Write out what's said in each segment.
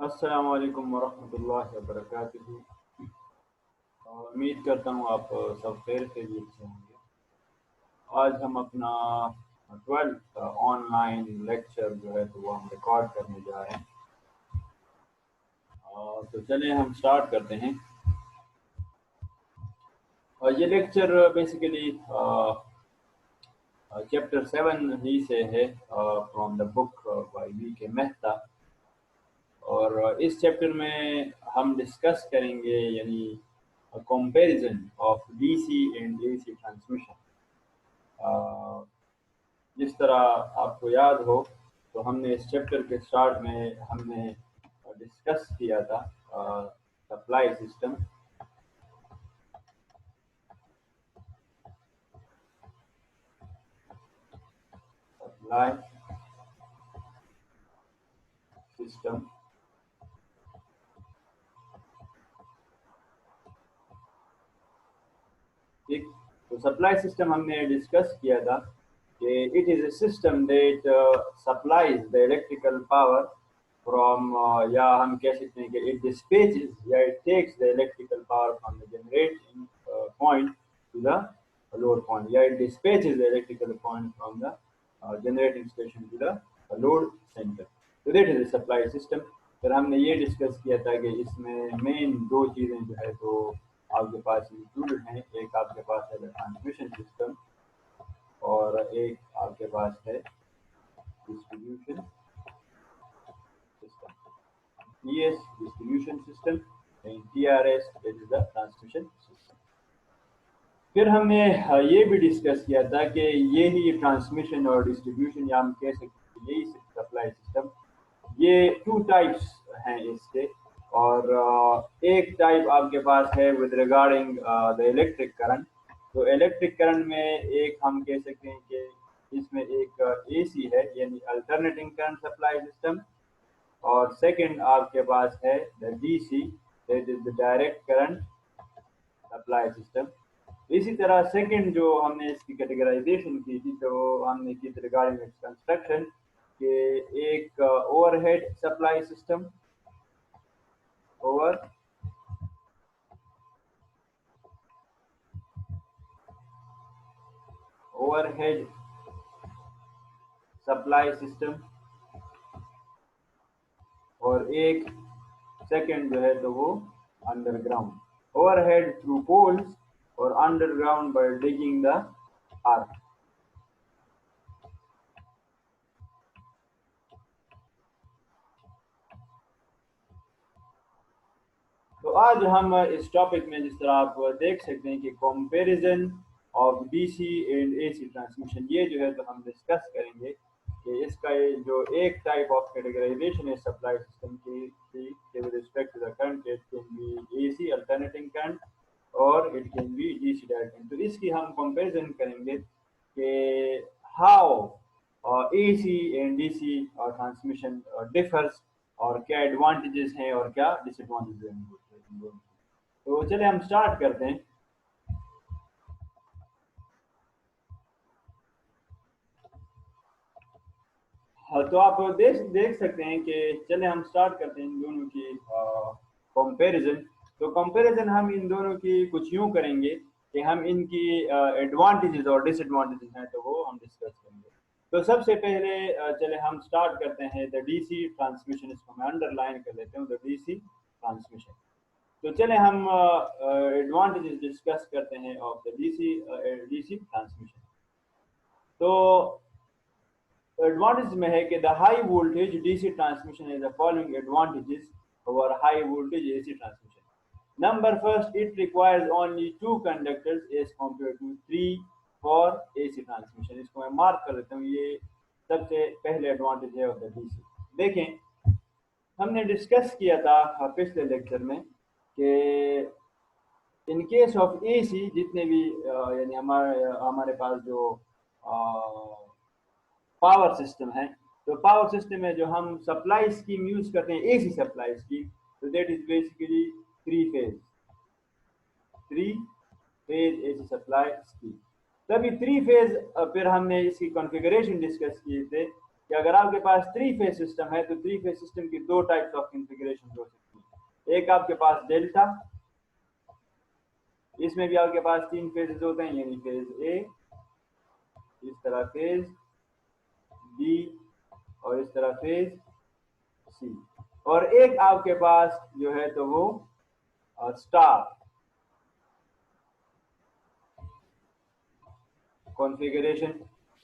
अस्सलाम वालेकुम वरहमतुल्लाहि वबरकातुहू। उम्मीद करता हूँ आप सब खैर खैरियत से होंगे। आज हम अपना 12th का ऑनलाइन लेक्चर जो है तो वो हम रिकॉर्ड करने जा रहे हैं। तो चलिए हम स्टार्ट करते हैं। ये लेक्चर बेसिकली चैप्टर 7 ही से है from the book by VK. Mehta. और इस चैप्टर में हम डिस्कस करेंगे यानी comparison of DC and AC transmission. जिस तरह आपको याद हो तो हमने इस चैप्टर के स्टार्ट में हमने डिस्कस किया था सप्लाई सिस्टम। सप्लाई सिस्टम ठीक। तो सप्लाई सिस्टम हमने डिस्कस किया था कि it is a system that supplies the electrical power from या हम कह सकते हैं कि इट डिस्पैचेस या it takes the electrical power from the generating point to the load point या it dispatches the electrical point from the generating station to the load centre. तो that is the supply system. फिर हमने ये discuss किया था कि इसमें main दो चीज़ें जो है तो आपके पास इंक्लूडेड हैं। एक आपके पास है ट्रांसमिशन सिस्टम और एक आपके पास है distribution system. TS distribution system and TRS is the transmission system. फिर हमने ये भी डिस्कस किया था कि यही ट्रांसमिशन और डिस्ट्रीब्यूशन या हम कह सकते हैं यही सप्लाई सिस्टम, ये टू टाइप्स हैं इसके। और एक टाइप आपके पास है with regarding the electric current. तो इलेक्ट्रिक करंट में एक हम कह सकते हैं कि इसमें एक एसी है यानी अल्टरनेटिंग करंट सप्लाई सिस्टम। और सेकंड आपके पास है the DC that is the direct current supply system. इसी तरह सेकंड जो हमने इसकी कैटेगराइजेशन की थी तो हमने की रिगार्डिंग इट्स कंस्ट्रक्शन के एक overhead supply system over overhead supply system और एक सेकंड जो है तो वो अंडरग्राउंड ओवरहेड थ्रू पोल्स और underground by digging the earth. तो आज हम इस टॉपिक में जिस तरह आप देख सकते हैं कि comparison of DC and AC transmission ये जो है तो हम डिस्कस करेंगे कि इसका ये जो एक टाइप ऑफ कैटेगराइजेशन है सप्लाई सिस्टम की with respect to the current, it can be AC alternating current और it can be DC direct current. तो इसकी हम कंपैरिजन करेंगे कि how AC and DC transmission differs और क्या एडवांटेजेस हैं और क्या डिसएडवांटेजेस हैं। तो चलिए हम स्टार्ट करते हैं। हाँ, तो आप देख देख सकते हैं कि चले हम स्टार्ट करते हैं इन दोनों की कंपैरिजन। तो कंपैरिजन हम इन दोनों की कुछ यूं करेंगे कि हम इनकी एडवांटेजेस और डिसएडवांटेजेस हैं तो वो हम डिस्कस करेंगे। तो सबसे पहले चले हम स्टार्ट करते हैं द डीसी ट्रांसमिशन। इसको मैं अंडरलाइन कर लेते हूँ, द डीसी ट्रांसमिशन। तो चले हम एडवांटेजेस डिस्कस करते हैं ऑफ द डीसी ट्रांसमिशन। तो एडवांटेज में है कि the high voltage DC transmission is the following advantages over high voltage AC transmission. Number first, it requires only two conductors as compare to three for AC transmission. इसको मैं mark कर देता हूँ, ये सबसे पहले एडवांटेज है ऑफ द डीसी। देखें, हमने डिस्कस किया था पिछले लेक्चर में कि इन केस ऑफ एसी जितने भी यानी हमारे पास जो पावर सिस्टम है, तो पावर सिस्टम में जो हम सप्लाई स्कीम यूज करते हैं एसी सप्लाई स्कीम, तो that is basically three phase AC supply scheme. तभी थ्री फेज फिर हमने इसकी कॉन्फ़िगरेशन डिस्कस किए थे कि अगर आपके पास थ्री फेज सिस्टम है तो थ्री फेज सिस्टम की दो टाइप्स ऑफ कॉन्फ़िगरेशन हो सकती है। एक आपके पास डेल्टा, इसमें भी आपके पास तीन फेजेस होते हैं, यानी फेज ए, इस तरह फेज बी और इस तरह फेज सी। और एक आपके पास जो है तो वो स्टार कॉन्फ़िगरेशन।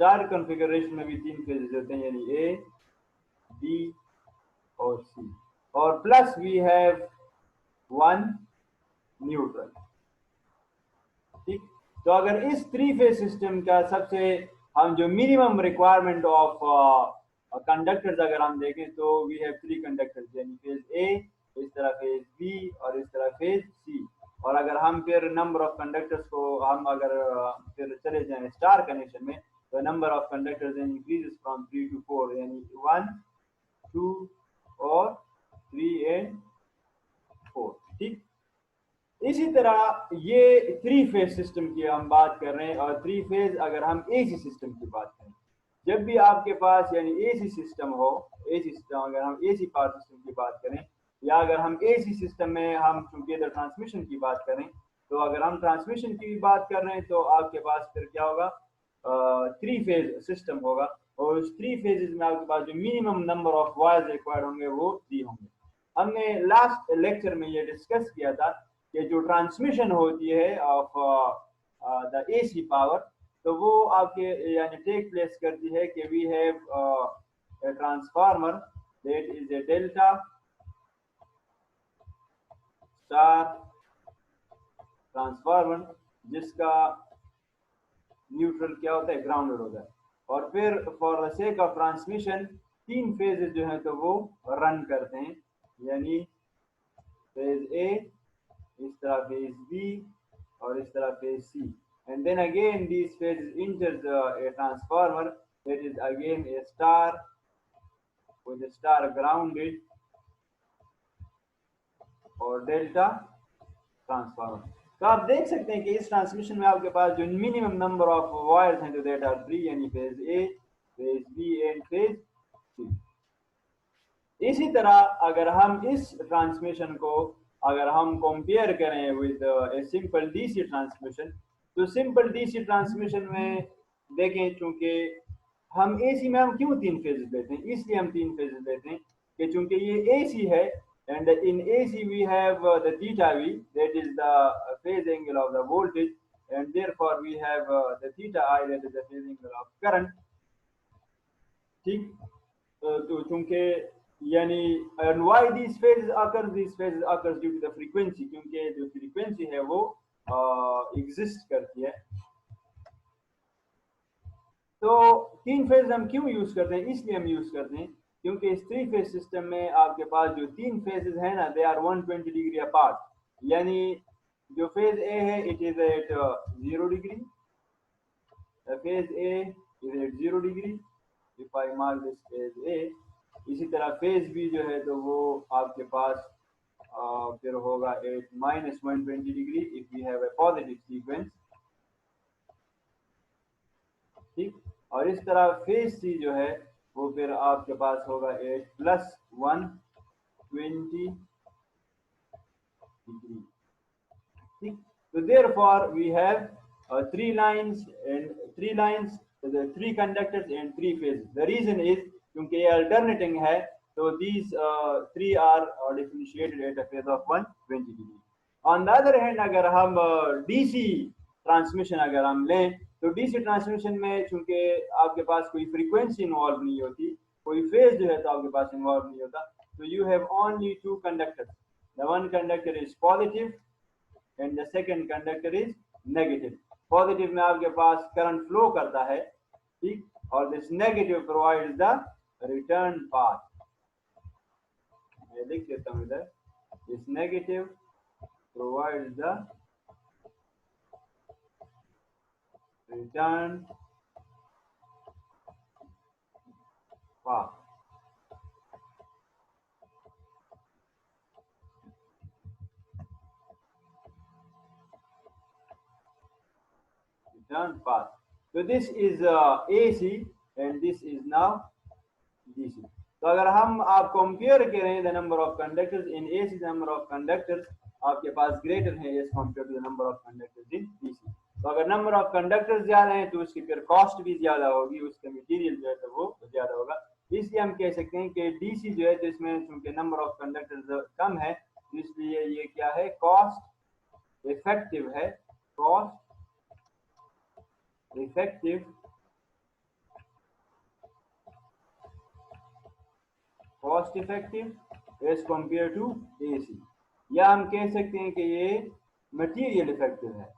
स्टार कॉन्फ़िगरेशन में भी तीन फेजेस होते हैं, यानी ए, बी और सी, और plus we have one neutral. ठीक, तो अगर इस थ्री फेज सिस्टम का सबसे हम जो मिनिमम रिक्वायरमेंट ऑफ कंडक्टर्स अगर हम देखें तो वी हैव थ्री कंडक्टर्स, यानी फेज ए, इस तरह फेज बी और इस तरह फेज सी। और अगर हम फिर नंबर ऑफ कंडक्टर्स को हम अगर फिर चले जाएं स्टार कनेक्शन में, तो number of conductors increases from 3 to 4, यानी 1 2 और 3 and 4। ठीक, इसी तरह ये थ्री फेज सिस्टम की हम बात कर रहे हैं। और थ्री फेज अगर हम एसी सिस्टम की बात करें, जब भी आपके पास यानी एसी सिस्टम हो, एसी सिस्टम अगर हम एसी पावर सिस्टम की बात करें, या अगर हम एसी सिस्टम में हम चूंकि इधर ट्रांसमिशन की बात करें, तो अगर हम ट्रांसमिशन की बात कर रहे हैं तो आपके पास फिर क्या होगा, थ्री फेज सिस्टम होगा। और उस थ्री फेजेस में आपके पास जो minimum number of wires required होंगे वो दी होंगे। हमने लास्ट लेक्चर में ये डिस्कस किया था कि जो ट्रांसमिशन होती है ऑफ द एसी पावर, तो वो आपके यानी टेक प्लेस करती है कि we have a transformer that is a delta star transformer, जिसका न्यूट्रल क्या होता है, ग्राउंडेड होता है। और फिर for the sake of transmission तीन फेजेस जो है तो वो रन करते हैं, यानी फेज ए, इस तरह फेज बी और इस तरह phase C. And then again these phases enters a transformer that is again a star with a star grounded और डेल्टा ट्रांसफार्मर। तो आप देख सकते हैं कि इस ट्रांसमिशन में आपके पास जो मिनिमम नंबर ऑफ वायर्स हैं, जो दैट आर थ्री, यानी phase A, phase B and phase C. इसी तरह अगर हम इस ट्रांसमिशन को अगर हम कंपेयर करें with a simple DC transmission, तो सिंपल डीसी ट्रांसमिशन में देखें, चूंकि हम एसी में हम क्यों तीन फेजेस लेते हैं, इसलिए हम तीन फेजेस लेते हैं कि चूंकि ये एसी है, and in AC we have the theta v, that is the phase angle of the voltage, and therefore we have the theta I, that is the phase angle of current। ठीक, तो चूंकि यानी and why these phases occurs due to the frequency, क्योंकि जो frequency है वो exist करती है। तो तीन फेज हम क्यों यूज करते हैं, इसलिए हम यूज करते हैं क्योंकि इस थ्री फेज सिस्टम में आपके पास जो तीन फेजेस हैं ना, दे आर 120 डिग्री अपार्ट। यानी जो फेज ए है it is at 0 degree, phase A is at 0 degree, if I mark this phase A. इसी तरह फेज बी जो है तो वो आपके पास फिर होगा at -120 degree if we have a positive sequence. ठीक, और इस तरह फेज सी जो है वो फिर आपके पास होगा एट +120 डिग्री। ठीक, तो therefore we have three conductors and three phases। the reason is क्योंकि ये alternating है, तो these three are differentiated at a phase of 120 degree। on the other hand अगर हम डीसी ट्रांसमिशन अगर हम लें, तो डीसी ट्रांसमिशन में चूंकि आपके पास कोई फ्रीक्वेंसी इन्वॉल्व नहीं होती, कोई फेज जो है तो आपके पास इन्वॉल्व नहीं होता, तो you have only two conductors, the one conductor is positive and the second conductor is negative. Positive में आपके पास करंट फ्लो करता है, ठीक, और this negative provides the return path. मैं लिख देता हूं इधर, this negative provides the return path। return path। So this is AC and this is now DC। तो अगर हम आप कंपेयर करें the number of conductors in AC, number of conductors आपके पास ग्रेटर है as compare to the number of conductors in DC। तो अगर नंबर ऑफ कंडक्टर्स ज्यादा हैं तो उसकी फिर कॉस्ट भी ज्यादा होगी, उसका मटेरियल जो है तो वो ज्यादा होगा। इसलिए हम कह सकते हैं कि DC जो है तो इसमें चूंकि नंबर ऑफ कंडक्टर्स कम है तो इसलिए ये क्या है, कॉस्ट इफेक्टिव है, cost effective cost effective as compare to AC। या हम कह सकते हैं कि ये मटेरियल इफेक्टिव है,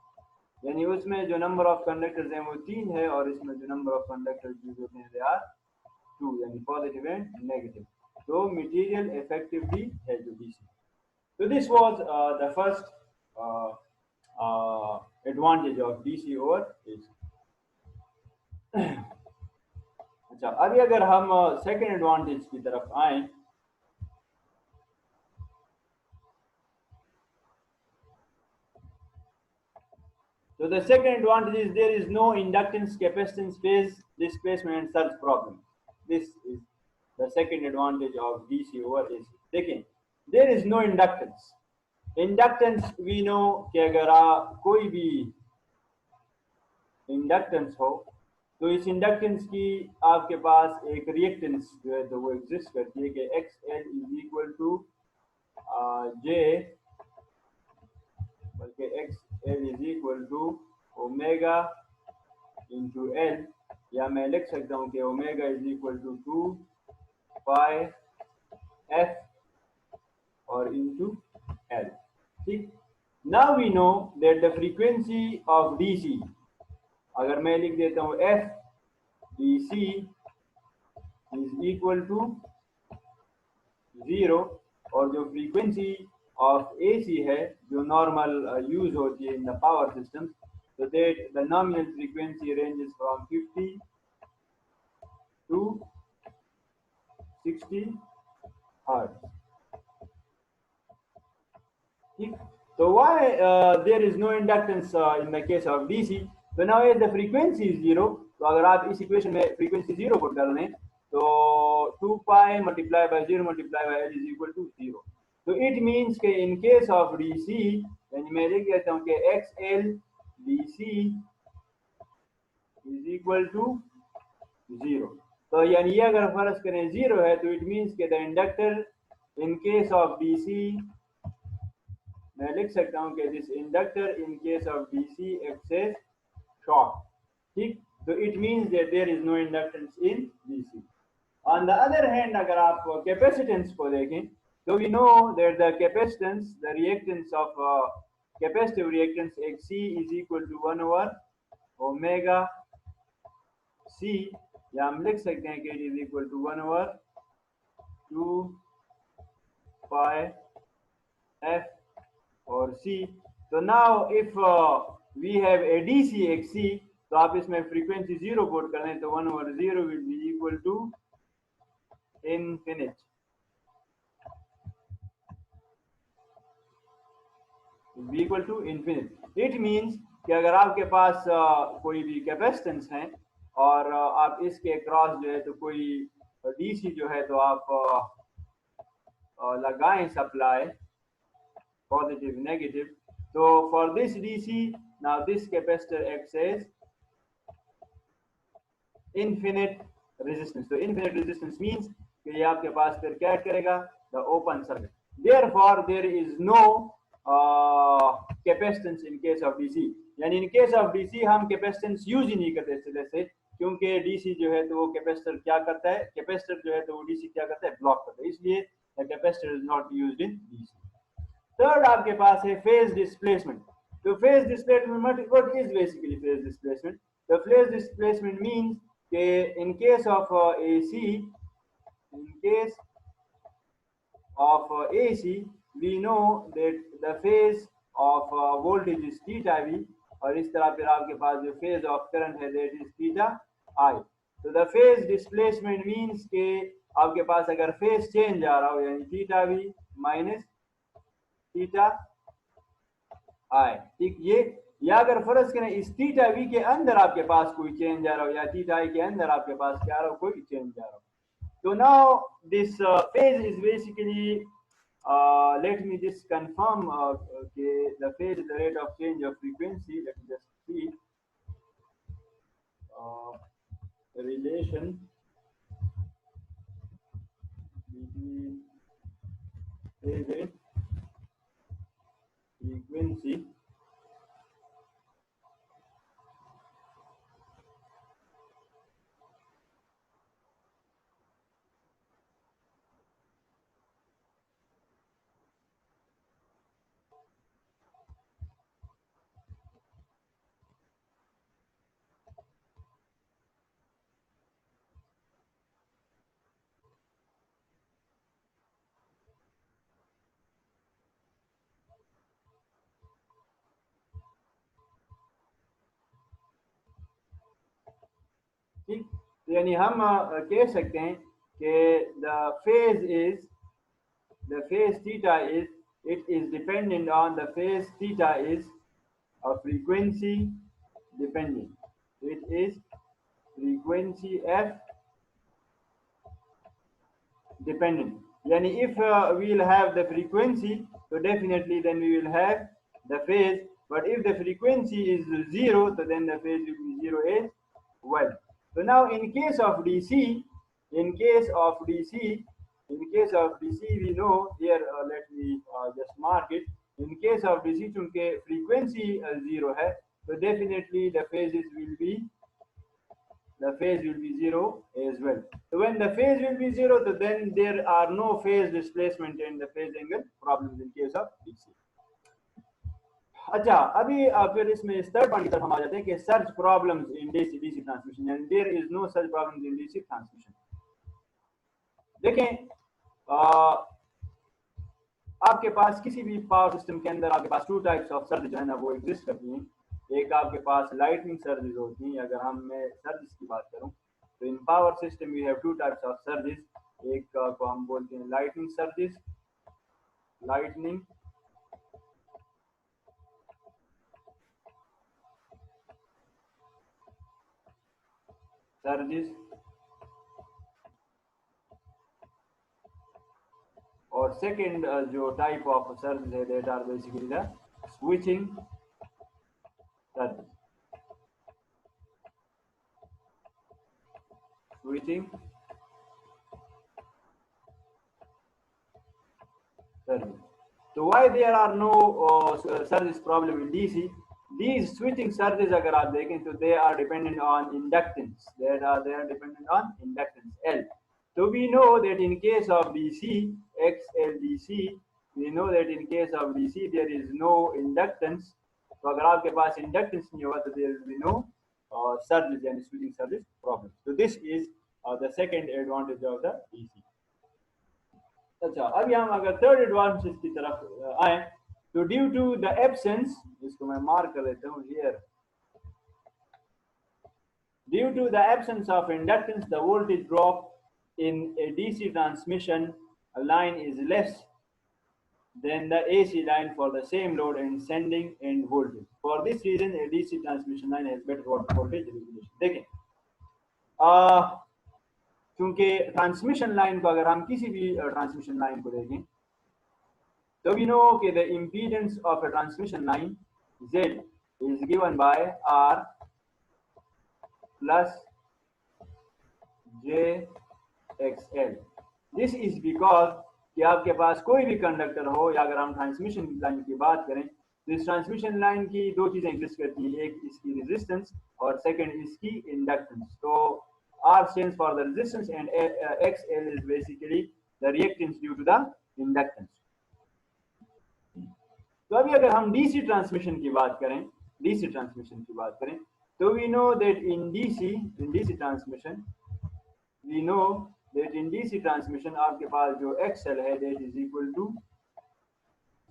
यानी उसमें जो नंबर ऑफ कंडक्टर्स हैं वो 3 है और इसमें जो नंबर ऑफ कंडक्टर्स यूज होते हैं दे आर 2, यानी पॉजिटिव एंड नेगेटिव। तो मटेरियल इफेक्टिव भी है जो DC। तो this was the first advantage of DC over AC। अच्छा, अभी अगर हम सेकेंड एडवांटेज की तरफ आए, so the second advantage is there is no inductance, capacitance, phase displacement and surge problem. This is the second advantage of DC over AC. देखिए, there is no inductance. Inductance we know कि अगर कोई भी inductance हो तो इस inductance की आपके पास एक रिएक्टेंस जो है तो वो एग्जिस्ट करती है कि XL is equal to J, बल्कि XL is equal to omega into L, या मैं लिख सकता हूँ कि omega is equal to 2 pi F और इंटू L। ठीक, now we know that the frequency of DC, अगर मैं लिख देता हूँ F DC is equal to 0, और जो फ्रीक्वेंसी ऑफ AC है जो नॉर्मल यूज होती है in the power system, so that the nominal frequency ranges from 50 to 60 hertz। ठीक, so why there is no inductance in the case of DC? So now as the frequency is 0, तो अगर आप इस equation में frequency 0 put कर दें तो 2 pi multiply by 0 multiply by L is equal to 0। तो इट मीन्स के इन केस ऑफ DC, यानी मैं लिख देता हूँ कि XL DC is equal to 0। तो यानी ये अगर फर्ज करें 0 है तो इट मीन्स के the inductor in case of DC, मैं लिख सकता हूँ कि this inductor in case of DC acts as short. ठीक, तो it means that there is no inductance in DC। On the other hand अगर आप कैपेसिटेंस को देखें तो we know that the capacitance, the reactance of capacitive reactance XC is equal to 1 over omega C, या हम लिख सकते हैं कि it is equal to 1 over 2 pi F और C। तो now if we have a DC XC, तो आप इसमें फ्रीक्वेंसी 0 पुट कर दें तो 1 over 0 will be equal to infinite, equal to infinite. It means कि अगर आपके पास कोई भी कैपेसिटेंस है और आप इसके क्रॉस जो है तो कोई DC जो है तो आप लगाएं सप्लाई पॉजिटिव नेगेटिव, तो for this DC now this capacitor acts as infinite resistance. तो इनफिनिट रेजिस्टेंस मींस कि ये आपके पास फिर क्या करेगा, the open circuit. Therefore there is no capacitance in case of DC, यानी इन केस ऑफ DC हम कैपेसिटेंस यूज ही नहीं करते इस तरह से, क्योंकि DC जो है तो वो कैपेसिटर क्या करता है, कैपेसिटर जो है तो वो DC क्या करता है, ब्लॉक करता है, इसलिए the capacitor is not used in DC। Third आपके पास है फेज डिस्प्लेसमेंट। तो phase displacement what is basically phase displacement? The phase displacement means कि in case of AC, in case of AC we know that the phase of voltage is theta V, और इस तरह फिर आपके पास जो phase of current है that is theta I। तो the phase displacement means के आपके पास अगर phase change आ रहा हो यानी theta V minus theta I, ठीक, ये या अगर फर्ज करें इस थीटा V के अंदर आपके पास कोई चेंज आ रहा हो या थीटा I के अंदर आपके पास क्या आ रहा हो, कोई चेंज आ रहा हो, So now this phase is basically, let me just confirm, okay, the phase is the rate of change of frequency. Let me just see the relation between phase and frequency. ठीक, यानी हम कह सकते हैं कि the phase theta is, it is dependent on the phase theta is a frequency dependent. It is frequency f dependent. Yani if we will have the frequency, so definitely then we will have the phase. But if the frequency is zero, so then the phase will be zero as well. So now in case of DC, in case of DC, in case of DC, we know here. Let me just mark it. In case of DC, chunke frequency zero hai, so definitely the phases will be, the phase will be zero as well. So when the phase will be zero, so then there are no phase displacement and the phase angle problems in case of DC. अच्छा, अभी फिर इसमें इस third point की तरफ हम आ जाते हैं कि search problems in DC DC transmission, and there is no search problems in DC transmission. देखें, आपके पास किसी भी पावर सिस्टम के अंदर आपके पास टू टाइप्स ऑफ सर्ज जो है ना वो एग्जिस्ट करती हैं. एक आपके पास लाइटनिंग सर्जेस होती हैं. अगर हम मैं सर्जेस की बात करूं तो in power system we have two types of surges. एक को हम बोलते हैं लाइटनिंग सर्जेस, लाइटनिंग सर्जेस, और सेकेंड जो टाइप ऑफ सर्जेस है that are basically the switching surges. Switching service. So why there are no service problem in DC? These switching surges, अगर आप देखें तो they are dependent on inductance. They are dependent on inductance L. So we know that in case of DC, XLDC, we know that in case of DC there is no inductance. तो अगर आपके पास inductance नहीं होगा तो there will be no surges and switching surges problem. So this is the second advantage of the DC. अच्छा, अभी हम अगर थर्ड एडवांटेज की तरफ आए तो ड्यू टू द एब्सेंस, इसको मैं मार्क कर देता हूँ here, due to the absence of inductance the voltage drop in a DC transmission line is less than the AC line for the same load and sending end voltage. For this reason, a DC transmission line has better voltage regulation. देखें, क्योंकि transmission line को अगर हम किसी भी transmission line को देखें तो वी नो कि the impedance of a transmission line Z is given by R plus JXL. This is because कि आपके पास कोई भी कंडक्टर हो, या अगर हम ट्रांसमिशन लाइन की बात करें तो इस ट्रांसमिशन लाइन की दो चीजें एग्जिस्ट करती हैं, एक इसकी रेजिस्टेंस और सेकंड इसकी इंडक्टेंस. तो R stands for the resistance and XL is basically the reactance due to the inductance. तो अभी अगर हम DC ट्रांसमिशन की बात करें, DC ट्रांसमिशन की बात करें तो we know that in DC transmission we know that in DC transmission आपके पास जो XL है that is equal to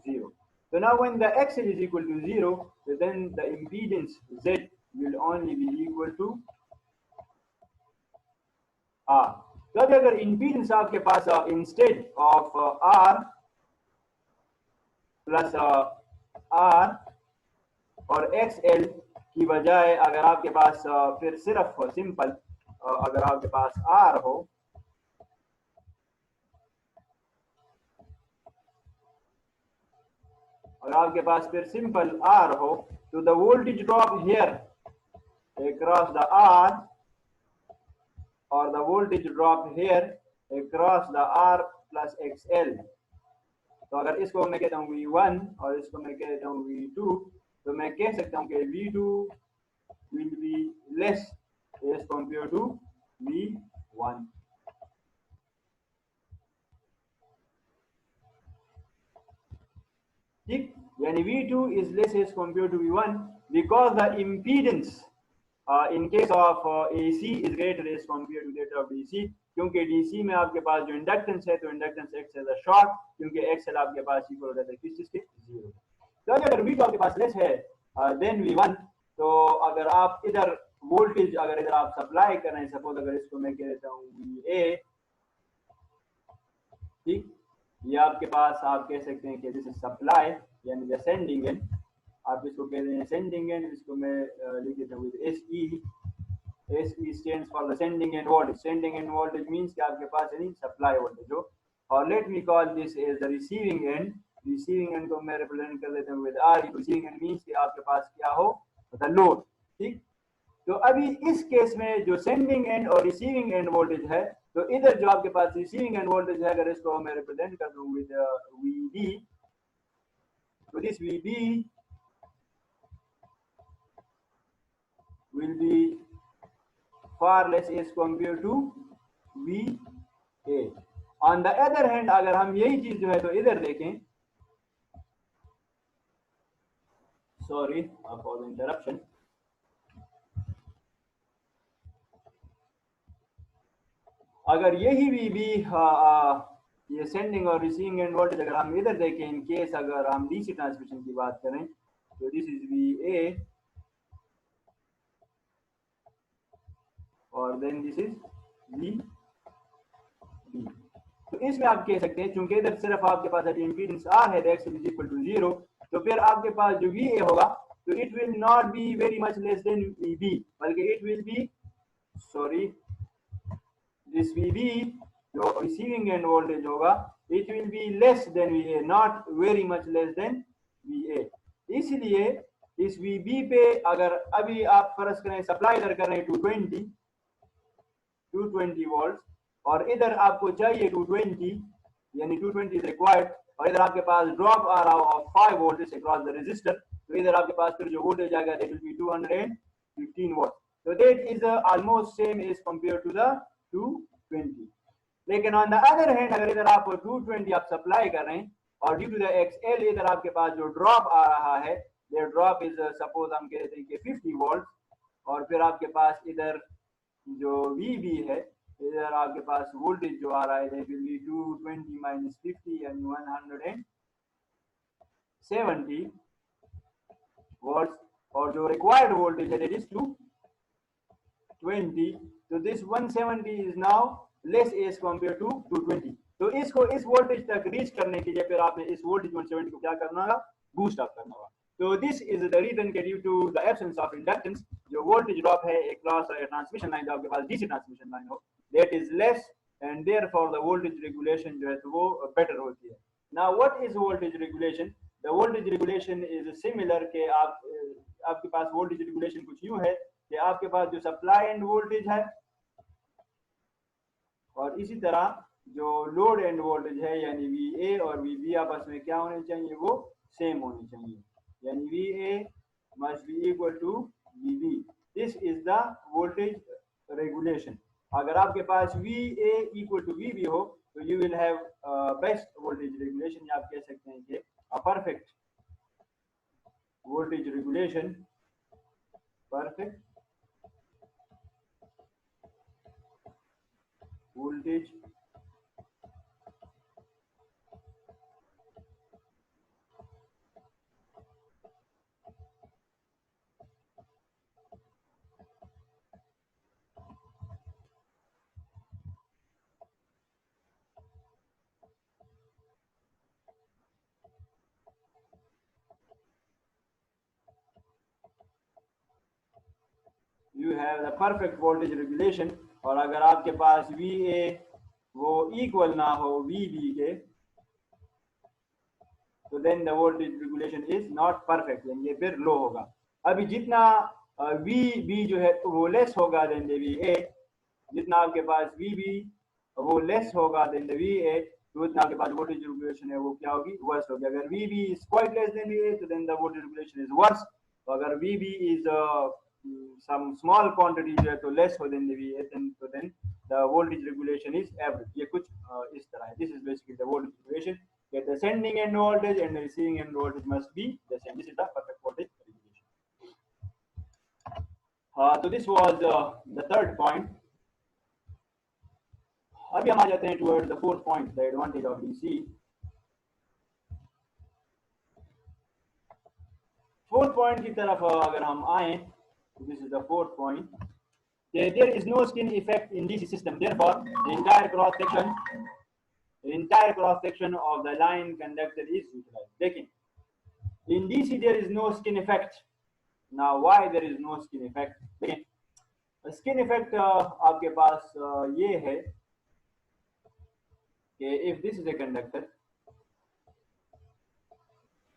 0. So now when the XL is equal to 0, so then the impedance Z will only be equal to R. तो अगर impedance आपके पास instead of R plus R और XL की बजाय अगर आपके पास फिर सिर्फ सिंपल अगर आपके पास R हो और आपके पास फिर सिंपल R हो, तो the voltage drop here across the R or the voltage drop here across the R plus XL. तो अगर इसको मैं कहता हूँ V1 और इसको मैं कहता हूँ V2, तो मैं कह सकता हूँ कि V2 will be less as compared to V1. ठीक, यानी V2 is less as compared to V1 because the impedance in case of AC is greater as compared to that of DC, क्योंकि DC में आपके पास जो inductance है तो inductance acts as a short, क्योंकि एक्सएल आपके पास इक्वल हो जाता है किस चीज के, जीरो। तो अगर V2 आपके पास लेस है देन V1, तो अगर आप इधर वोल्टेज अगर इधर आप सप्लाई कर रहे हैं, सपोज अगर इसको मैं कह देता हूँ VA, ठीक, ये आपके पास आप कह सकते हैं कि दिस इज सप्लाई यानी द सेंडिंग एंड, आप इसको कह रहे हैं सेंडिंग एंड, इसको मैं लिख देता हूँ SE, SE stands for the sending end voltage. Sending end voltage means कि आपके पास यानी सप्लाई वोल्टेज हो, और let me call this as the receiving end, receiving end को मैं रिप्रेजेंट कर देता हूँ with R, receiving end means कि आपके पास क्या हो, द लोड, ठीक। तो अभी इस केस में जो सेंडिंग एंड और रिसीविंग एंड वोल्टेज है, तो इधर जो आपके पास रिसीविंग एंड वोल्टेज है, अगर इसको मैं रिप्रेजेंट कर दूं विद VB, तो this VB will be far less as compared to VA. On the other hand, अगर हम यही चीज जो है तो इधर देखें, सॉरी फॉर द इंटरप्शन, अगर यही VB ये सेंडिंग और रिसीविंग एंड वोल्टेज अगर हम इधर देखें, इन केस अगर हम डीसी ट्रांसमिशन की बात करें, तो दिस इज VA और देन दिस इज VB। तो इसमें आप कह सकते हैं चूंकि इधर सिर्फ आपके पास इंपीडेंस R है, x इज इक्वल टू 0, तो फिर आपके पास जो VA होगा तो it will not be very much less than VB, बल्कि it will be, sorry, this VB जो रिसीविंग एंड वोल्टेज होगा, it will be less than VA, not very much less than VA। इसलिए इस VB पे अगर अभी आप फर्ज करें सप्लाई इधर कर रहे हैं 220 वोल्ट, और इधर आपको चाहिए 220, यानी 220 इज रिक्वायर्ड, और इधर आपके पास ड्रॉप आ रहा of 5 volt across the resistor, तो इधर आपके पास फिर जो वोल्टेज आएगा दैट विल बी 215 वोल्ट, तो that is almost same as compare to the 220। लेकिन ऑन द अदर हैंड अगर इधर आप 220 आप सप्लाई कर रहे हैं और ड्यू टू द XL इधर आपके पास जो ड्रॉप आ रहा है, दैट ड्रॉप इज सपोज हम कहते हैं कि 50 वोल्ट, और फिर आपके पास इधर जो VB है, इधर आपके पास वोल्टेज जो आ रहा है दैट विल बी 220 माइनस 50 यानी 170 वोल्ट्स, और जो रिक्वायर्ड वोल्टेज है दैट इज 220, तो this 170 is now less as compare to 220। तो इसको इस वोल्टेज तक रीच करने के लिए फिर आपने इस वोल्टेज 170 को क्या करना होगा, बूस्ट अप करना होगा। तो दिस इज द रीजन के due to the absence of inductance जो वोल्टेज ड्रॉप है एक क्रॉस ट्रांसमिशन लाइन जो आपके पास डीसी ट्रांसमिशन लाइन हो, that is less, and therefore the voltage regulation जो है तो वो बेटर होती है। Now what is voltage regulation? The voltage regulation is similar के आपके पास वोल्टेज रेगुलेशन कुछ यूं है कि आपके पास जो सप्लाई एंड वोल्टेज है और इसी तरह जो लोड एंड वोल्टेज है यानी VA और VB आपस में क्या होने चाहिए, वो सेम होनी चाहिए, यानी VA must be equal to VB। This is the voltage regulation. अगर आपके पास VA equal to VB हो तो you will have best voltage regulation, या आप कह सकते हैं कि perfect voltage regulation, perfect voltage you have the perfect voltage regulation। और अगर आपके पास VA वो इक्वल ना हो VB के, तो then the voltage regulation is not perfect, यानी ये फिर लो होगा। अभी जितना वी बी जो है तो वो लेस होगा देन द वी ए, जितना आपके पास वी बी वो लेस होगा देन द वी ए, तो उतना आपके पास वोल्टेज रेगुलेशन है वो क्या होगी, वर्स होगी। अगर V B is quite less than V A तो then the voltage regulation is worse. तो अगर V B is some small quantity जो है तो लेस हो देन द वी ए, तो then the voltage regulation is average. ये कुछ इस तरह है। This is basically the voltage regulation, that the sending end voltage and the receiving end voltage must be the same. This is the perfect voltage regulation. So this was the third point. अभी हम आ जाते हैं towards the fourth point, the advantage of DC. Fourth point की तरफ अगर हम आए, this is the fourth point. There is no skin effect in DC system. Therefore, the entire cross section of the line conductor is utilized. देखिए, in DC there is no skin effect. Now why there is no skin effect? देखिए, skin effect आपके पास ये है कि if this is a conductor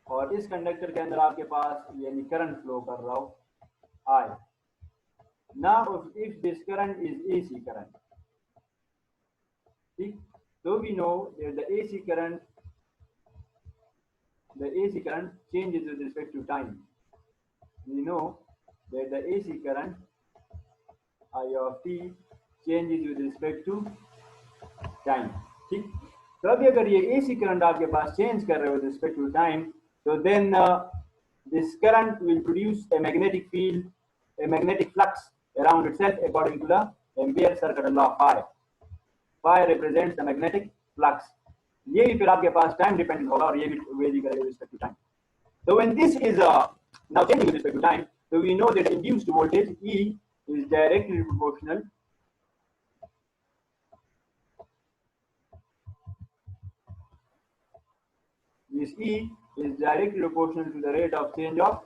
और इस conductor के अंदर आपके पास यानी करंट फ्लो कर रहा हो I. Now if this current is AC current, ठीक, so we know that the AC current changes with respect to time. We know that the AC current I of t changes with respect to time. ठीक, तो अभी अगर ये AC current आपके पास change कर रहे हो with respect to time, so then this current will produce a magnetic field, a magnetic flux around itself according to the Ampere circuit law. Phi represents the magnetic flux. ये भी फिर आपके पास time dependent होगा और ये भी very करेगा with respect to time. So when this is now changing with respect to time, so we know that induced voltage E is directly proportional this E is directly proportional to the rate of change of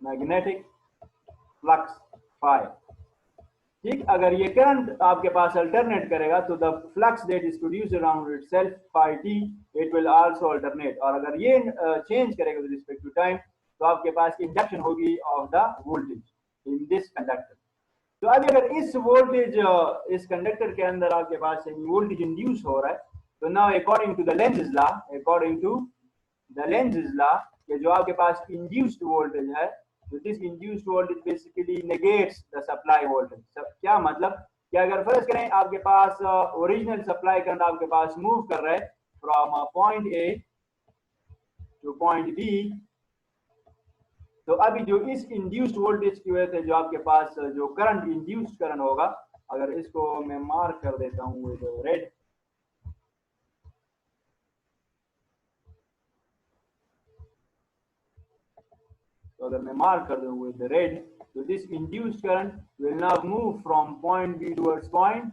magnetic flux phi. ठीक, अगर ये current आपके पास alternate करेगा तो the flux that is produced around itself phi t it will also alternate, और अगर ये change करेगा विद रिस्पेक्ट टू टाइम तो आपके पास इंडक्शन होगी of the voltage in this conductor. तो अभी अगर इस वोल्टेज इस कंडक्टर के अंदर आपके पास वोल्टेज इंड्यूस हो रहा है, तो now according to the Lenz law कि जो आपके पास इंड्यूस्ड वोल्टेज है, तो this induced voltage basically negates the supply voltage. क्या मतलब कि अगर फर्ज करें आपके पास ओरिजिनल सप्लाई करंट आपके पास मूव कर रहा है from point A to point B, तो अभी जो इस इंड्यूस्ड वोल्टेज की वजह से जो आपके पास जो करंट इंड्यूस्ड करंट होगा, अगर इसको मैं मार्क कर देता हूं विद रेड, तो अगर मैं मार्क कर दूं विद रेड, तो this induced current will now move from point be towards point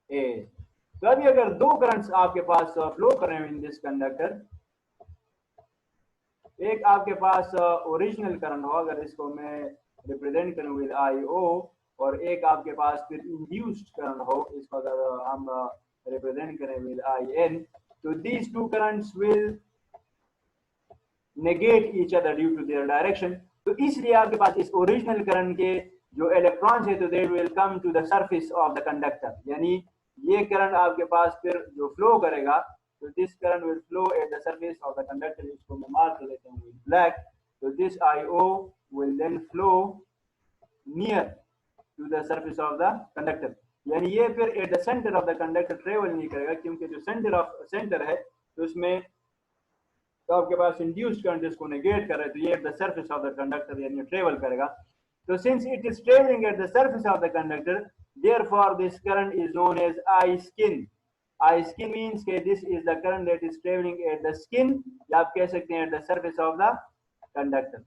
A. तो अभी अगर दो करंट्स आपके पास फ्लो कर रहे हैं इन दिस कंडक्टर, एक आपके पास ओरिजिनल करंट हो, अगर इसको मैं रिप्रेजेंट करूं विद आई ओ, और एक आपके पास फिर इंड्यूस्ड करंट हो, इसको अगर हम रिप्रेजेंट करें विद आई एन, तो these two currents will negate each other due to their direction. तो इसलिए आपके पास इस ओरिजिनल करंट के जो इलेक्ट्रॉन्स है तो they will come to the surface of the conductor, यानी ये करंट आपके पास फिर जो फ्लो करेगा, तो this current will flow at the surface of the conductor. इसको मैं मार्क कर देता हूं विद ब्लैक, तो this IO will then flow near to the surface of the conductor, यानी ये फिर at the centre of the conductor travel नहीं करेगा, क्योंकि जो सेंटर है तो उसमें तो आपके पास इंड्यूस्ड करंट इसको नेगेट कर रहा है, तो ये at the surface of the conductor यानी ट्रेवल करेगा। तो since it is travelling at the surface of the conductor, therefore this current is known as I skin. I skin means के this is the current that is travelling at the skin, या आप कह सकते हैं at the surface of the conductor.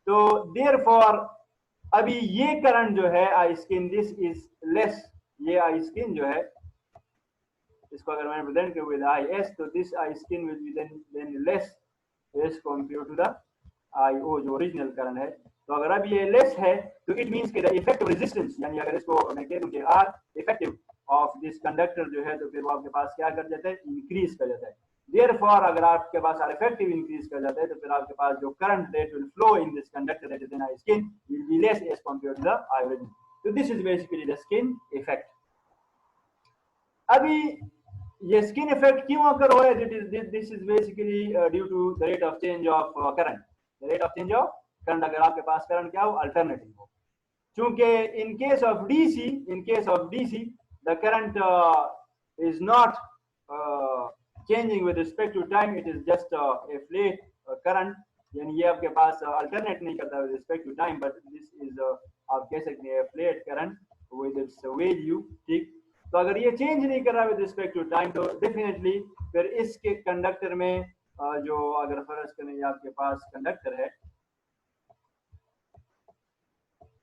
तो therefore अभी ये current जो है आई स्किन, दिस इज लेस, ये आई स्किन जो है इसको अगर मैं रिप्रेजेंट करूं विद आई एस, तो this I skin will be then less as compare to the I O जो ओरिजिनल करंट है। तो अगर अब ये लेस है तो इट मीन्स कि द इफेक्टिव रेजिस्टेंस, यानी अगर इसको मैं कह दूं कि R effective of this conductor जो है तो फिर वो आपके पास क्या कर जाता है, इंक्रीज कर जाता है। देयरफॉर अगर आपके पास आर इफेक्टिव इंक्रीज कर जाता है तो फिर आपके पास जो current that will flow in this conductor that is in our skin will be less as compared to the iodine. तो this is basically the skin effect. अभी ये स्किन इफेक्ट क्यों अगर हो है, this is basically due to the rate of change of current. The rate of change of current, अगर आपके पास करंट क्या हो, अल्टरनेटिंग हो। चूंकि in case of DC the current is not changing with respect to time, it is just a flat current, यानी ये आपके पास अल्टरनेट नहीं करता with respect to time, but this is आप कह सकते हैं flat current with its value. ठीक, तो अगर ये चेंज नहीं कर रहा विद रिस्पेक्ट टू टाइम तो डेफिनेटली फिर इसके कंडक्टर में जो अगर फर्ज करें आपके पास कंडक्टर है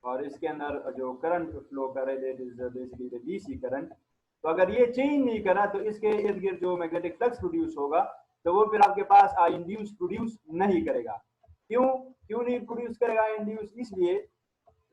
और इसके अंदर जो करंट फ्लो कर रहे that is basically the DC current, तो अगर ये चेंज नहीं करा तो इसके इर्द गिर्द जो मैग्नेटिक फ्लक्स प्रोड्यूस होगा तो वो फिर आपके पास इंड्यूस प्रोड्यूस नहीं करेगा। क्यों नहीं प्रोड्यूस करेगा इंड्यूस? इसलिए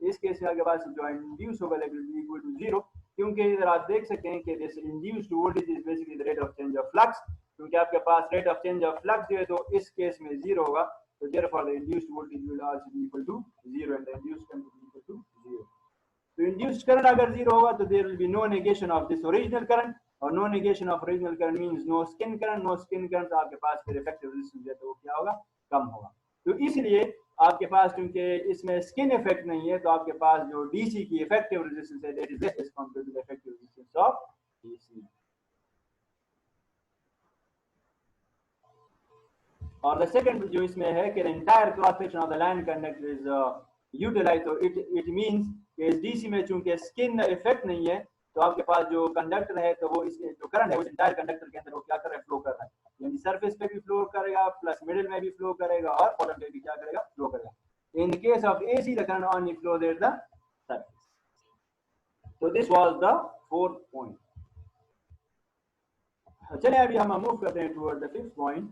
इस केस में आपके पास जो इंड्यूस होगा that will be equal to zero, क्योंकि इधर आप देख सकते हैं कि this induced voltage is basically the rate of change of flux, क्योंकि आपके पास rate of change of flux जो है तो इस केस में जीरो होगा, तो therefore the induced voltage will also be equal to zero and the induced current will be equal to zero. तो induced current अगर zero होगा तो there will be no negation of this original current, और no negation of original current means no skin current, no skin current, तो आपके पास फिर effective resistance है तो वो क्या होगा, कम होगा। तो इसलिए आपके पास क्योंकि इसमें स्किन इफेक्ट नहीं है तो आपके पास जो डीसी की इफेक्टिव रेजिस्टेंस है that is less as compared to the effective resistance of DC. और द सेकंड जो इसमें है कि the entire cross section of the line conductor is utilize, तो इट मींस कि इस डीसी में चूंकि स्किन इफेक्ट नहीं है तो आपके पास जो कंडक्टर है तो वो इसके जो करंट है वो एंटायर कंडक्टर के अंदर वो क्या कर रहा है, फ्लो कर रहा है, यानी सरफेस पे भी फ्लो करेगा प्लस मिडिल में भी फ्लो करेगा और बॉटम पे भी क्या करेगा, फ्लो करेगा। In the case of AC, the current only flows at the surface. So this was the fourth point. चलिए अभी हम मूव करते हैं toward the fifth point.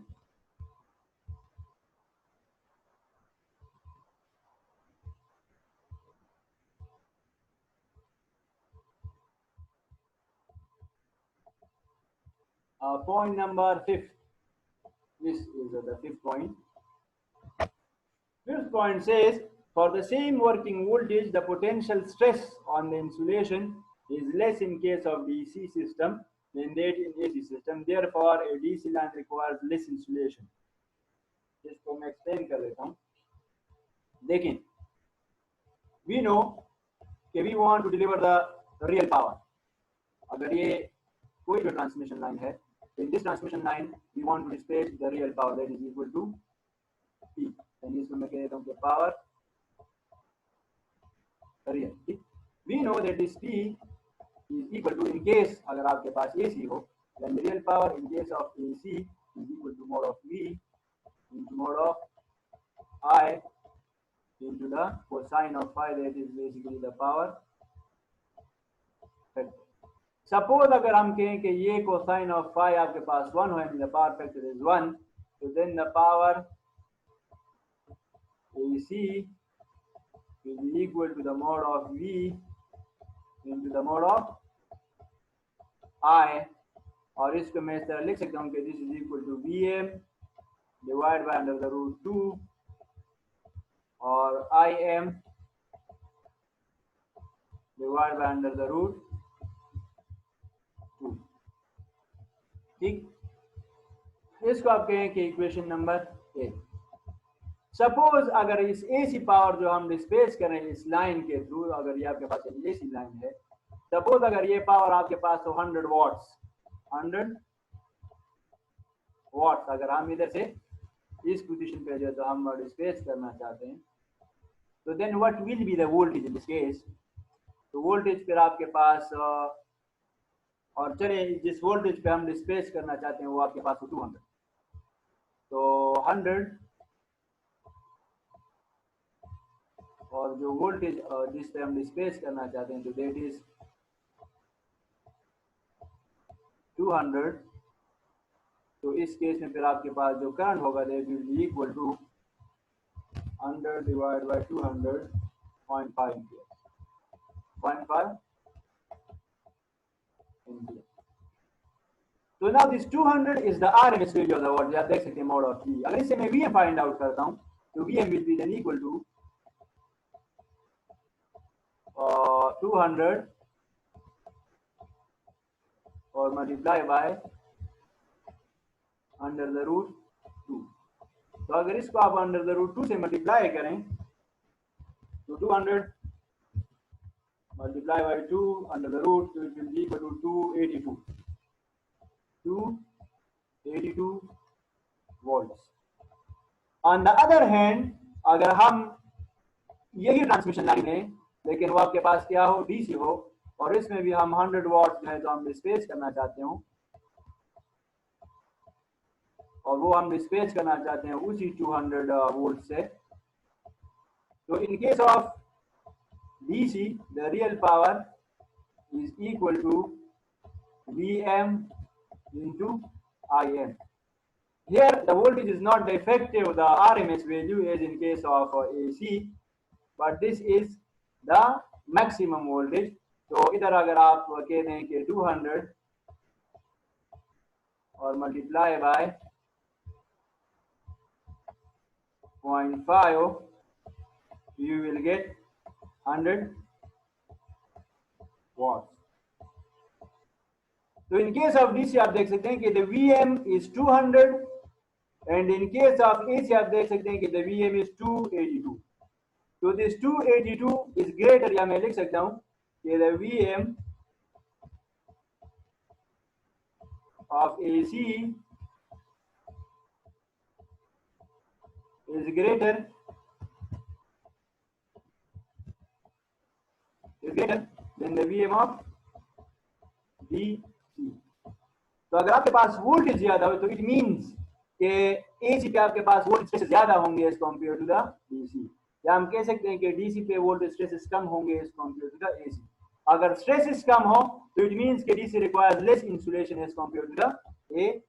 Point number fifth. This is the fifth point. Fifth point says, for the same working voltage, the potential stress on the insulation is less in case of DC system than that in AC system. Therefore, a DC line requires less insulation. इसको मैं explain कर देता हूँ। देखिए, we know कि we want to deliver the real power. अगर ये कोई भी ट्रांसमिशन लाइन है, in this transmission line we want to display the real power that is equal to P. यानी इसको मैं कह देता हूँ कि पावर रियल। ठीक, we know that this P is equal to, in case अगर आपके पास AC हो, then the real power in case of AC is equal to mod of V into mod of I into the cosine of phi, that is basically the power factor. Suppose अगर हम कहें कि ये cosine of phi आपके पास 1 हो, यानी the power factor is 1, तो then the power AC will be equal to the mod of V into the mod of I, और इसको मैं इस तरह लिख सकता हूँ कि this is equal to VM divide by under the root 2 और IM divide by under the root 2। ठीक, इसको आप कहें कि इक्वेशन नंबर 8। सपोज अगर इस एसी पावर जो हम डिस्प्लेस करें इस लाइन के थ्रू, अगर ये आपके पास एसी लाइन है, सपोज अगर ये पावर आपके पास हो 100 वॉट्स, 100 वॉट्स, अगर हम इधर से इस पोजीशन पे जो तो हम डिस्प्लेस करना चाहते हैं, तो then what will be the voltage in this case? तो वोल्टेज फिर आपके पास और चले जिस वोल्टेज पे हम डिस्प्लेस करना चाहते हैं वो आपके पास हो 200, तो 100 और जो वोल्टेज जिस पे हम डिस्प्लेस करना चाहते हैं तो दैट इज 200, तो इस केस में फिर आपके पास जो करंट होगा that will be equal to 100 divided by 200, 0.5 amperes. 0.5 amperes. So now this 200 is the RMS value of the watt. आप देख सकते हैं mod of E. अगर इससे मैं VM find out करता हूँ, तो VM will be then equal to 200 और multiply by under the root 2. तो अगर इसको आप under the root 2 से multiply करें, तो 200 multiply by 2 under the root, so it will be equal to 282. 282 volts. On the other hand, अगर हम यही ट्रांसमिशन लाइन है, लेकिन वो आपके पास क्या हो, डीसी हो, और इसमें भी हम 100 वॉट है तो हम डिस्पैच करना चाहते हो, और वो हम डिस्पैच करना चाहते हैं उसी 200 वोल्ट से, तो इन case of DC the real power is equal to Vm into Im. Here the voltage is not the effective, the RMS value as in case of AC, but this is the maximum voltage. तो इधर अगर आप कह दें कि 200 और multiply by 0.5, you will get 100 watts. तो in case of DC आप देख सकते हैं कि the VM is 200 and in case of AC आप देख सकते हैं कि the VM is 282. तो this 282 is greater, या मैं लिख सकता हूं कि the VM of AC is greater than the VM of DC. तो अगर आपके पास वोल्टेज ज्यादा हो तो इट मींस कि एसी पे आपके पास वोल्टेज स्ट्रेस ज्यादा होंगे as compare to the DC, या हम कह सकते हैं कि डीसी पे वोल्टेज स्ट्रेसेस कम होंगे as compare to the AC. अगर स्ट्रेसेस कम हो तो इट मींस कि DC requires less insulation as compare to the AC.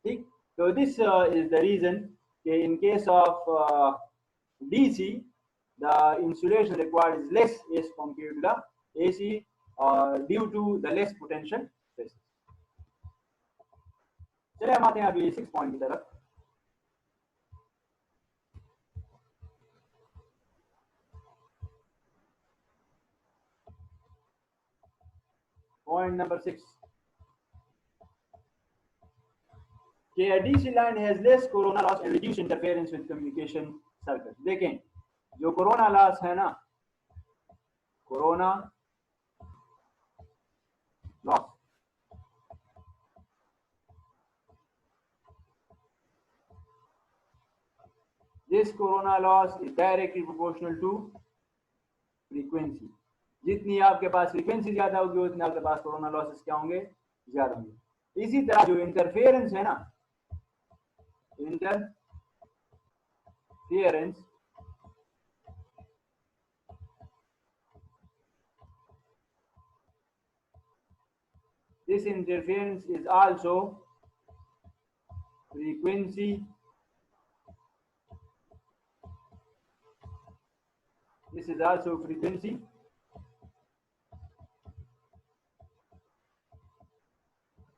ठीक, तो दिस इज द रीजन कि in case of DC the insulation required is less as compared to the AC due to the less potential stresses. चलिए हम आते हैं अभी 6 point की तरफ. Point number 6. A DC line has less corona loss and reduced interference with communication circuit. देखें जो corona loss है ना, corona loss, this corona loss is directly proportional to frequency. जितनी आपके पास फ्रीक्वेंसी ज्यादा होगी उतने आपके पास कोरोना लॉसेस क्या होंगे, ज्यादा होंगे. इसी तरह जो इंटरफेरेंस है ना, interference this interference is also frequency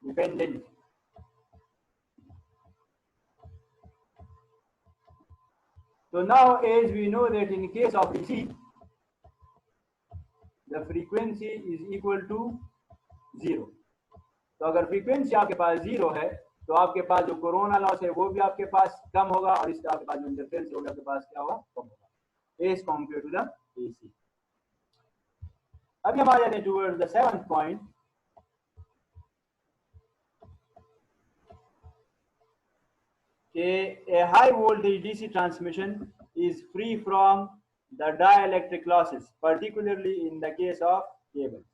dependent. So now as we know that in case of DC the frequency is equal to 0. तो अगर फ्रीक्वेंसी आपके पास 0 है तो आपके पास जो कोरोना लॉस है वो भी आपके पास कम होगा, और इसका आपके पास जो इंटरफेरेंस होगा आपके पास क्या होगा, कम होगा as compare to the AC. अभी हम आ जाते हैं towards the 7th point. A high voltage DC transmission is free from the dielectric losses, particularly in the case of cables.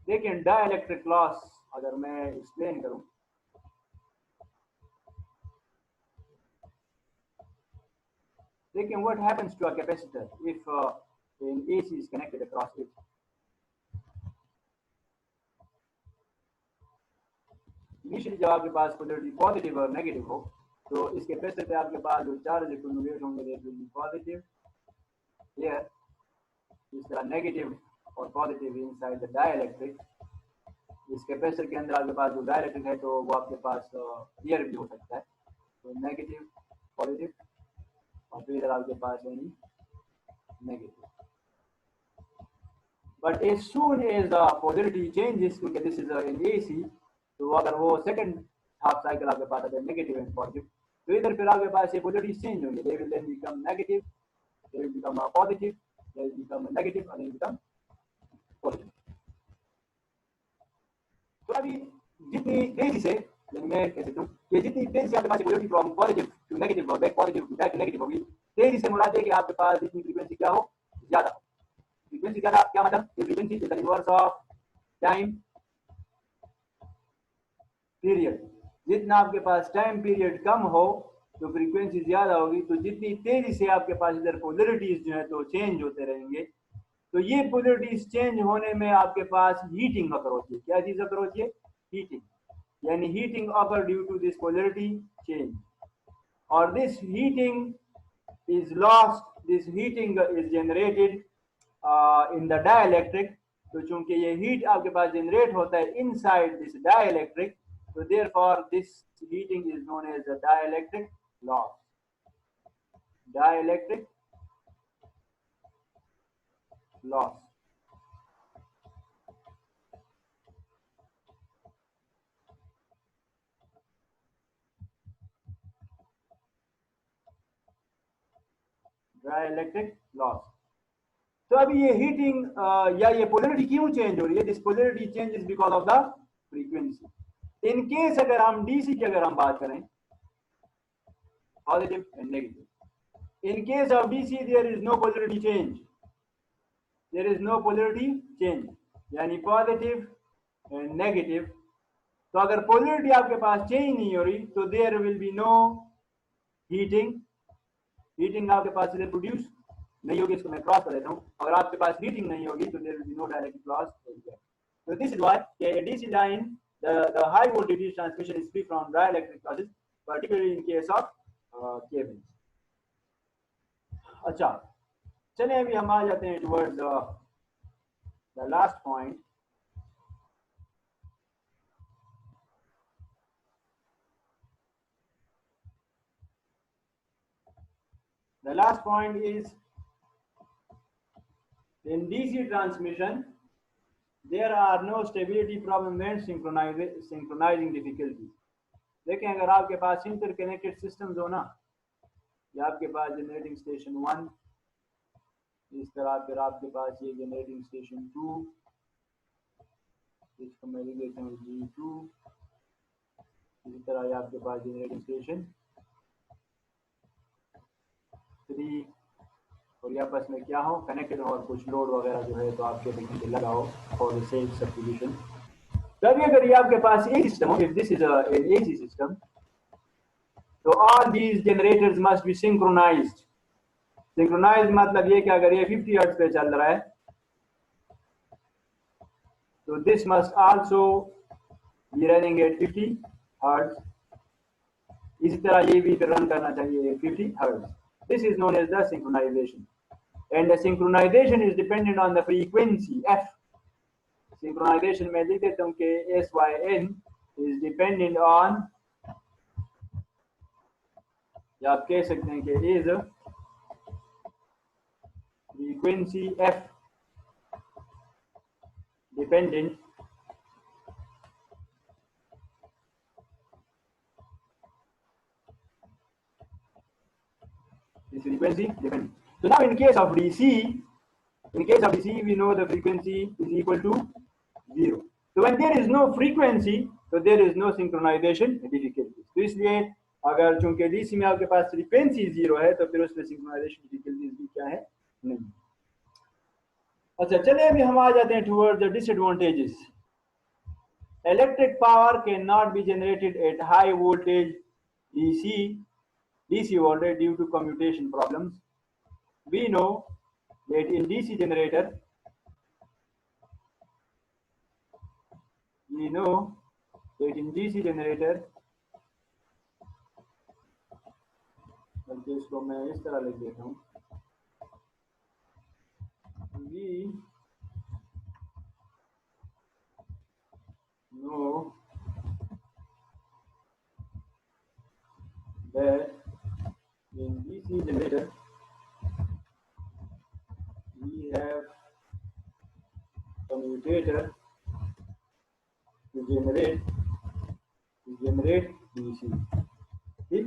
देखें डाइलेक्ट्रिक लॉस अगर मैं एक्सप्लेन करूं, देखें what happens to a capacitor if an AC is connected across it. Initially जब आपके पास polarity positive और negative हो तो इस कैपेसिटर पे आपके पास जो चार्ज एक्यूमुलेट होंगे that will B positive here, इस तरह नेगेटिव और पॉजिटिव इनसाइड द डाइलेक्ट्रिक। इस कैपेसिटर के अंदर आपके पास जो डाइलेक्ट्रिक है तो वो आपके पास एयर भी हो सकता है, तो नेगेटिव पॉजिटिव और फिर इधर आपके पास यानी negative. But as soon as the polarity changes, क्योंकि this is an AC, तो अगर वो सेकंड हाफ साइकिल आपके पास अगर नेगेटिव एंड पॉजिटिव, तो इधर फिर आपके पास ये पोलरिटी चेंज होंगे, they will then become negative, they will become positive, they will become negative and they will become positive। तो अभी जितनी तेजी से मैं कह सकता हूँ कि जितनी तेजी से आपके पास polarity from positive to negative और back positive to back negative होगी, तेजी से मुराद है कि आपके पास जितनी फ्रीक्वेंसी क्या हो, ज्यादा हो। फ्रीक्वेंसी ज्यादा क्या मतलब, frequency is the inverse of time period. जितना आपके पास टाइम पीरियड कम हो तो फ्रीक्वेंसी ज्यादा होगी, तो जितनी तेजी से आपके पास इधर पोलरिटीज जो है तो चेंज होते रहेंगे, तो ये पोलरिटीज चेंज होने में आपके पास हीटिंग अकर होती है। क्या चीज अकर होती है? हीटिंग, यानी heating occur due to this polarity change, और this heating is lost, this heating is generated in the dielectric। तो चूंकि ये हीट आपके पास जनरेट होता है इनसाइड दिस डाइलेक्ट्रिक, तो therefore this heating is known as the dielectric loss। dielectric loss। dielectric loss। तो अभी ये हीटिंग या ये पोलरिटी क्यों चेंज हो रही है? This polarity change is because of the frequency. In case अगर हम डीसी की अगर हम बात करें, positive and negative, in case of DC there is no polarity change, there is no polarity change, यानी पॉजिटिव एंड नेगेटिव। तो अगर पोलरिटी आपके पास चेंज नहीं हो रही तो there will be no heating, heating आपके पास इधर प्रोड्यूस नहीं होगी। इसको मैं क्रॉस कर देता हूँ, अगर आपके पास हीटिंग नहीं होगी तो there will be no direct loss. तो this is why DC line the high voltage transmission is free from dielectric losses, particularly in case of cables। अच्छा, चलिए अभी हम आ जाते हैं towards the last point. The last point is in DC transmission there are no stability problem and synchronizing difficulties। देखें अगर आपके पास इंटरकनेक्टेड सिस्टम्स हो ना, या आपके पास जनरेटिंग स्टेशन 1, इस तरह फिर आपके पास ये जनरेटिंग स्टेशन 2, इसको मैं लिख देता हूँ G2, इसी तरह ये आपके पास जनरेटिंग स्टेशन 3, और ये आपस में क्या हो कनेक्टेड हो और कुछ लोड वगैरह जो है तो आपके देखने लगा हो फॉर द सेम सब्स्टिट्यूशन। तभी अगर ये आपके पास एक सिस्टम हो, if this is an AC system, तो all these generators must be synchronised. Synchronised मतलब ये कि अगर ये 50 हर्ट्ज पे चल रहा है तो this must also be running at 50 hertz, इसी तरह ये भी रन करना चाहिए 50 hertz. This is known as the synchronization, and the synchronization is dependent on the frequency f। synchronization में लिख देता हूँ कि SYN is dependent on, या आप कह सकते हैं कि is frequency f dependent is frequency dependent। So now in case of DC, we know the frequency is equal to 0। So when there is no frequency, so there is no synchronization difficulties। तो इसलिए अगर चूंकि DC में आपके पास frequency 0 है तो फिर उसमें सिंक्रोनाइजेशन डिफिकल्टीज भी क्या है, नहीं। अच्छा, चलिए अभी हम आ जाते हैं towards the disadvantages. Electric power can not be generated at high voltage DC voltage due to commutation problems। We know that in DC generator, बल्कि इसको मैं इस तरह लिख देता हूँ, we know that in DC generator we have commutator to generate DC. ठीक,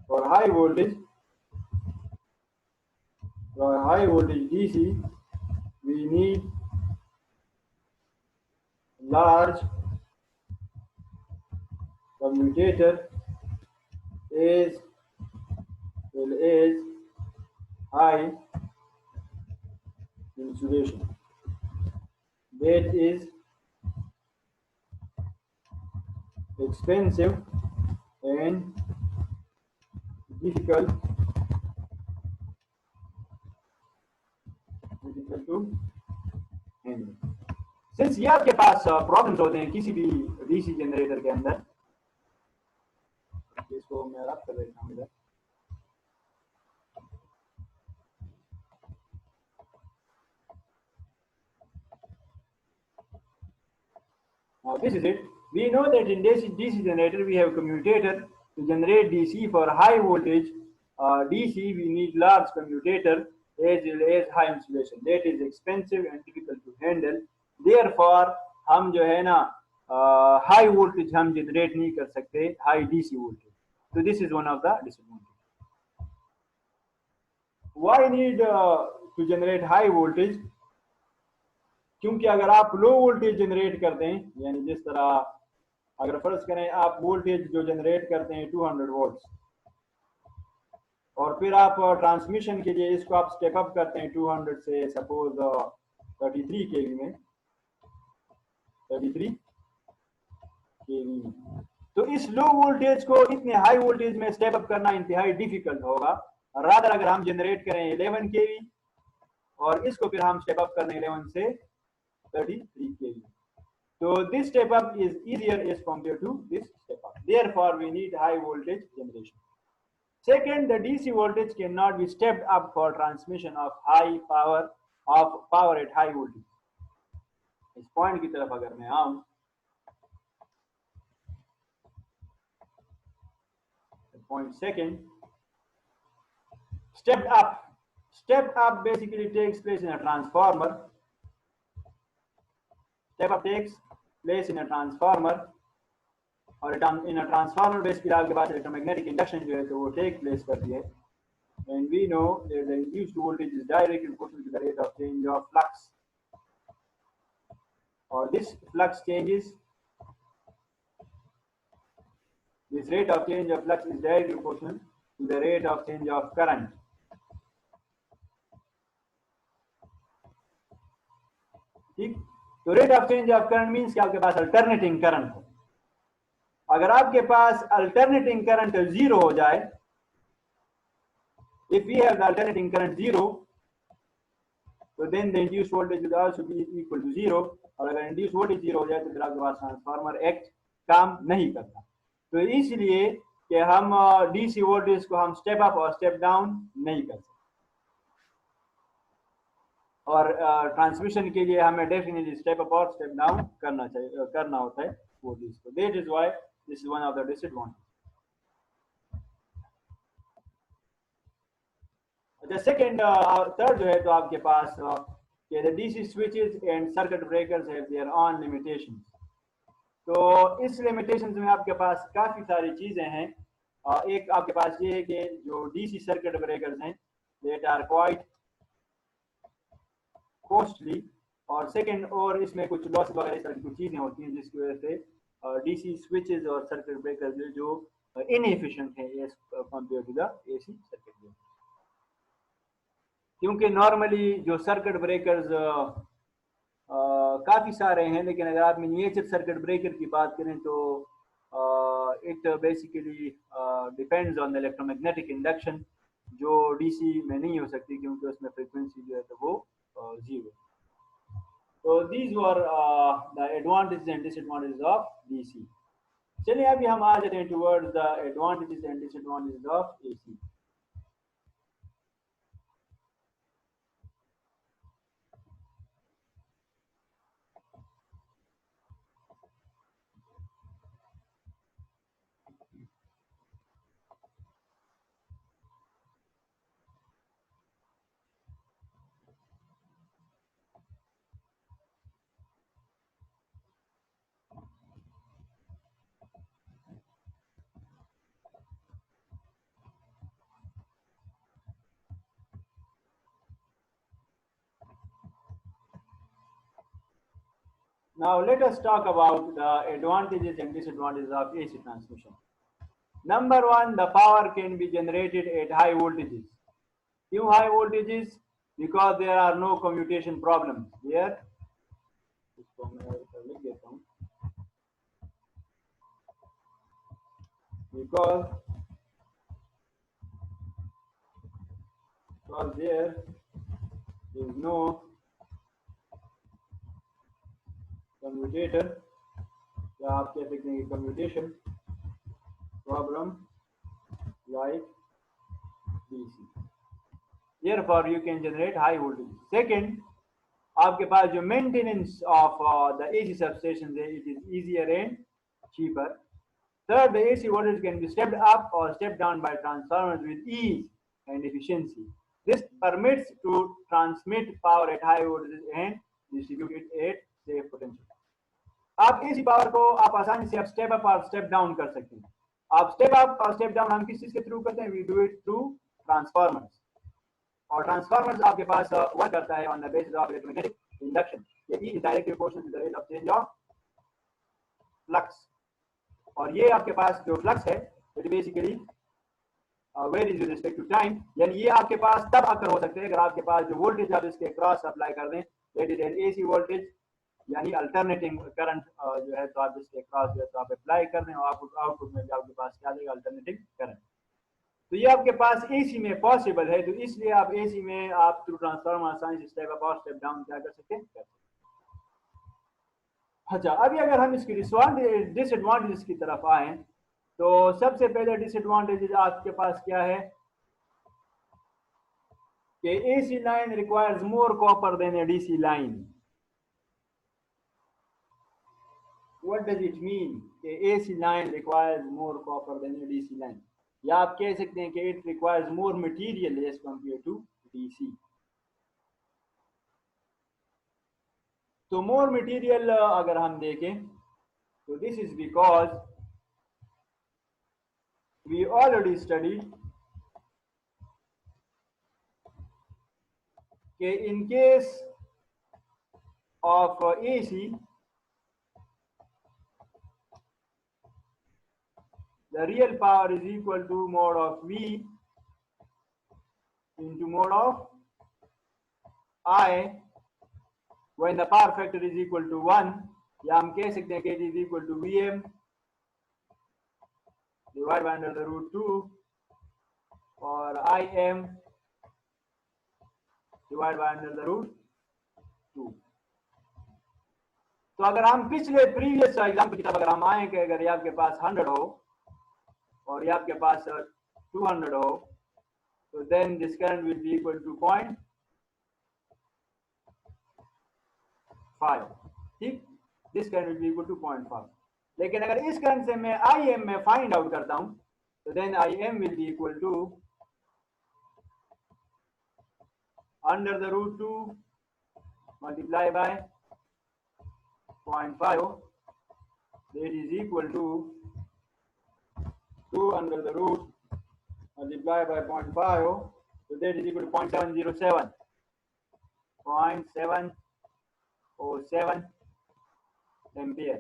for high voltage DC we need large commutator as well as high insulation. That is expensive and difficult to handle. Since ये आपके पास problems होते हैं किसी भी DC generator के अंदर, इसको मैं रब कर देता हूँ इधर। This is it. We know that in DC generator we have commutator to generate DC. For high voltage DC we need large commutator as well as high insulation. That is expensive and difficult to handle. Therefore हम जो है ना high voltage हम generate नहीं कर सकते high DC voltage. So this is one of the disadvantages. Why need to generate high voltage? क्योंकि अगर आप लो वोल्टेज जनरेट करते हैं, यानी जिस तरह अगर फर्ज करें आप वोल्टेज जो जनरेट करते हैं 200 वोल्ट्स और फिर आप ट्रांसमिशन के लिए इसको आप स्टेप अप करते हैं 200 से सपोज 33 केवी में, 33 केवी में, तो इस लो वोल्टेज को इतने हाई वोल्टेज में स्टेप अप करना इंतहाई डिफिकल्ट होगा। रादर अगर हम जनरेट करें 11 केवी और इसको फिर हम स्टेप अप करें 11 से 33 kV. So this step up is easier as compared to this step up. Therefore, we need high voltage generation. Second, the DC voltage cannot be stepped up for transmission of power at high voltage. इस point की तरफ अगर मैं आऊं, point second, stepped up. Step up basically takes place in a transformer. Step up takes place in a transformer, और in a transformer basically आपके पास electromagnetic induction जो है तो वो take place करती है, and we know that the induced voltage is directly proportional to the rate of change of flux, or this flux changes, this rate of change of flux is directly proportional to the rate of change of current. ठीक, तो rate of change of current means कि आपके पास alternating current हो। अगर आपके पास alternating current zero हो जाए, if we have the alternating current zero, so then the induced voltage will also be equal to zero, और अगर induced voltage zero हो जाए तो फिर आपके पास ट्रांसफार्मर एक्ट काम नहीं करता। तो इसलिए कि हम डीसी वोल्टेज को हम स्टेप अप और स्टेप डाउन नहीं कर सकते, और ट्रांसमिशन के लिए हमें डेफिनेटली स्टेप अप और स्टेप डाउन करना होता है वोल्टेज को। That is why this is one of the disadvantage. अच्छा, सेकंड थर्ड जो है तो आपके पास the DC switches and circuit breakers have their own limitations. तो इस लिमिटेशंस में आपके पास काफी सारी चीजें हैं। एक आपके पास ये है कि जो डीसी सर्किट ब्रेकर्स हैं दैट आर क्वाइट कॉस्टली, और सेकंड और इसमें कुछ लॉस वगैरह इस तरह की कुछ चीजें होती हैं जिसकी वजह से डीसी स्विचेस और सर्किट ब्रेकर्स जो इनएफिशिएंट है as compare to the AC circuit breaker. क्योंकि नॉर्मली जो सर्किट ब्रेकर्स काफी सारे हैं, लेकिन अगर आप मिनिएचर सर्किट ब्रेकर की बात करें तो it basically depends on the electromagnetic induction, जो डीसी में नहीं हो सकती क्योंकि उसमें फ्रीक्वेंसी जो है तो वो जीरो। तो these were the advantages and disadvantages of DC. चलिए अभी हम आ जाते हैं towards the advantages and disadvantages of AC. Now let us talk about the advantages and disadvantages of AC transmission. Number one, the power can be generated at high voltages. क्यों high voltages? Because there are no commutation problems. There, इसको मैं लिख देता हूँ. Because there is no commutator, या आप कह सकते हैं commutation problem like DC. Therefore, you can generate high voltage. Second, आपके पास जो maintenance of the AC substations है, it is easier and cheaper. Third, the AC voltage can be stepped up or stepped down by transformers with ease and efficiency. This permits to transmit power at high voltage and distribute it at safe potential. आप AC power को आप आसानी से आप step up और step down कर सकते हैं. आप स्टेप अप और स्टेप डाउन हम किस चीज के थ्रू करते हैं? We do it through transformers. और ट्रांसफार्मर्स आपके पास वर्क करता है on the basis of electromagnetic induction. ये E is directly proportional to the rate of change of flux. और ये आपके पास जो फ्लक्स है it basically varies with respect to time. यानी ये आपके पास तब अकर हो सकते हैं अगर आपके पास जो वोल्टेज आप इसके क्रॉस अप्लाई कर दें, that is an AC voltage, यानी अल्टरनेटिंग करंट जो है तो आप इसके क्रॉस जो है तो आप अप्लाई कर दें और आउटपुट में आपके पास क्या देगा? Alternating current. तो ये आपके पास एसी में पॉसिबल है, तो इसलिए आप एसी में आप थ्रू ट्रांसफार्मर आसानी से स्टेप अप और स्टेप डाउन क्या कर सकते हैं. अच्छा, अभी अगर हम इसकी डिसएडवांटेजेस की तरफ आए तो सबसे पहले डिसएडवांटेजेस आपके पास क्या है कि AC line requires more copper than a DC line. What does it mean कि AC line requires more copper than a DC line? या आप कह सकते हैं कि it requires more material as compare to DC. तो मोर मटेरियल अगर हम देखें तो this is because we already studied कि in case of AC the real power is equal to mod of V into mod of I when the power factor is equal to 1, या हम कह सकते हैं कि it is equal to Vm divided by under the root 2 और Im divided by under the root 2. तो अगर हम पिछले प्रीवियस एग्जाम्पल की तरफ अगर हम आए कि अगर ये आपके पास 100 हो और ये आपके पास 200 हो तो then this current will be equal to 0.5. ठीक, this current will be equal to 0.5. लेकिन अगर इस करंट से मैं Im में फाइंड आउट करता हूं तो then Im will be equal to under the root 2 multiply by 0.5, that is equal to 2 under the root multiplied by 0.5, so that is equal to 0.707 ampere.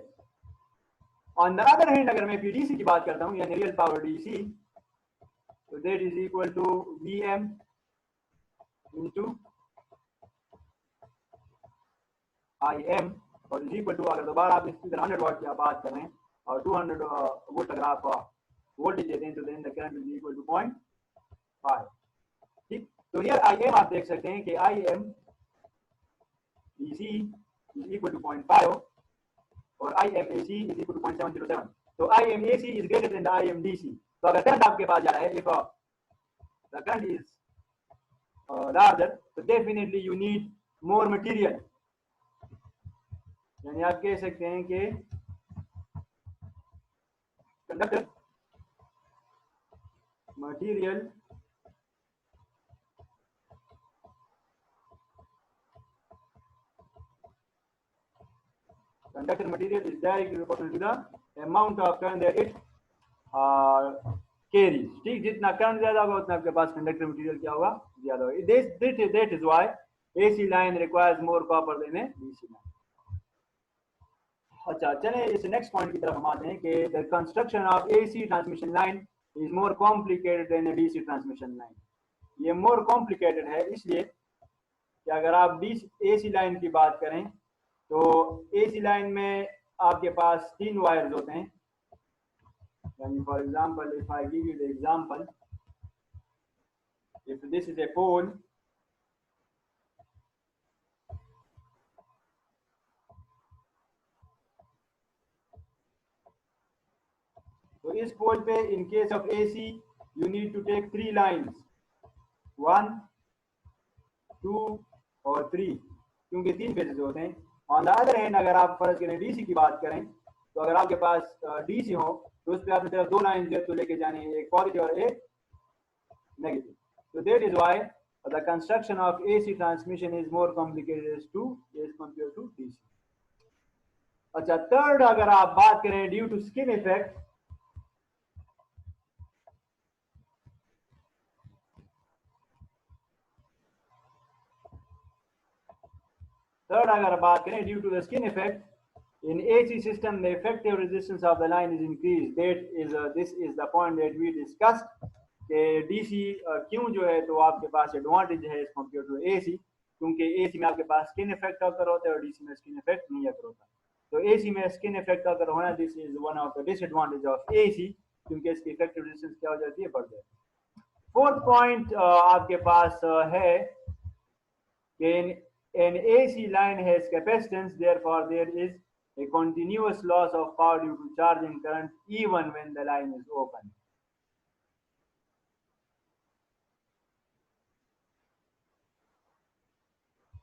On the other hand अगर मैं PDC की बात करता हूं यानी real power DC, तो that is equal to VM into IM और is equal to, अगर दोबारा आप इसकी 100 वाट की बात करें और 200 वोल्ट अगर आप वोल्टेज देते हैं तो then the current will equal to 0.5. ठीक, तो हियर आईएम आप देख सकते हैं कि I M DC is equal to 0.5 और I M AC is equal to 0.707. तो I M AC is greater than the I M DC. तो अगर करंट आपके पास जा रहा है, if the current is larger, तो definitely you need more material. यानी आप कह सकते हैं कि conductor material is directly proportional to the amount of current that it carries. ठीक, जितना करंट ज्यादा होगा उतना आपके पास कंडक्टर मटेरियल क्या होगा? ज्यादा होगा. That is why AC line requires more copper than a DC line. अच्छा चलें इस नेक्स्ट पॉइंट की तरफ हम आते हैं कि the construction of AC transmission line is more complicated then a DC transmission line. ये मोर कॉम्प्लिकेटेड है इसलिए कि अगर आप एसी लाइन की बात करें तो एसी लाइन में आपके पास 3 वायर्स होते हैं। यानी for example if I give you the example, if this is a pole, तो इस पोल पे in case of AC you need to take 3 lines, 1 2 और 3, क्योंकि 3 फेजेस होते हैं। ऑन द अदर हैंड अगर आप फर्ज करें डीसी की बात करें तो अगर आपके पास डीसी हो तो उस पर आपने सिर्फ 2 लाइन जो तो लेके जानी है, एक पॉजिटिव और एक negative. So that is why the construction of AC transmission is more complicated as compared to DC. अच्छा थर्ड अगर आप बात करें due to skin effect, third अगर बात करें due to the skin effect in AC system the effective resistance of the line is increased. This is the point that we discussed कि DC क्यों जो है तो आपके पास एडवांटेज है एज कम्पेयर टू AC, क्योंकि AC में आपके पास स्किन इफेक्ट अगर होता है और DC में स्किन इफेक्ट नहीं अगर होता। तो AC में स्किन इफेक्ट अगर होना, this is one of the disadvantage of AC, क्योंकि इसकी इफेक्टिव रेजिस्टेंस क्या हो जाती है, बढ़ जाती है। फोर्थ पॉइंट आपके पास है कि an AC line has capacitance, therefore there is a continuous loss of power due to charging current even when the line is open.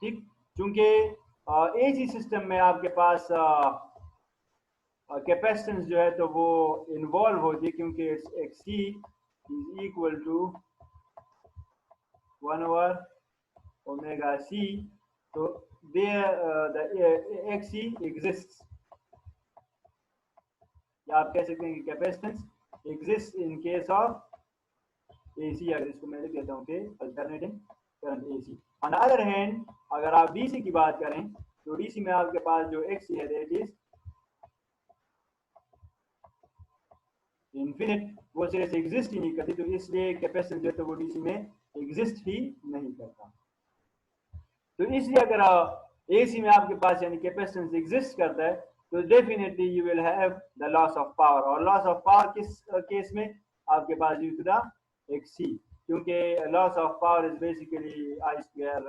ठीक, चूंकि एसी सिस्टम में आपके पास कैपेसिटेंस जो है तो वो इन्वॉल्व होती है, क्योंकि it's XC is equal to 1/ωc, तो the XC exists, या आप कह सकते हैं कि capacitance exist in case of AC. अगर इसको मैं लिख देता हूँ कि alternating current AC. On the other hand अगर आप डीसी की बात करें तो डीसी में आपके पास जो XC है दैट इज इनफिनिट, वो सिर्फ एग्जिस्ट ही नहीं करती, तो इसलिए कैपेसिटेंस जो है तो वो डीसी में एग्जिस्ट ही नहीं करता। तो इसलिए अगर एसी में आपके पास यानी कैपेसिटेंस एग्जिस्ट करता है तो definitely you will have the loss of power. और लॉस ऑफ पावर किस केस में आपके पास ड्यू टू द XC, क्योंकि loss of power is basically I square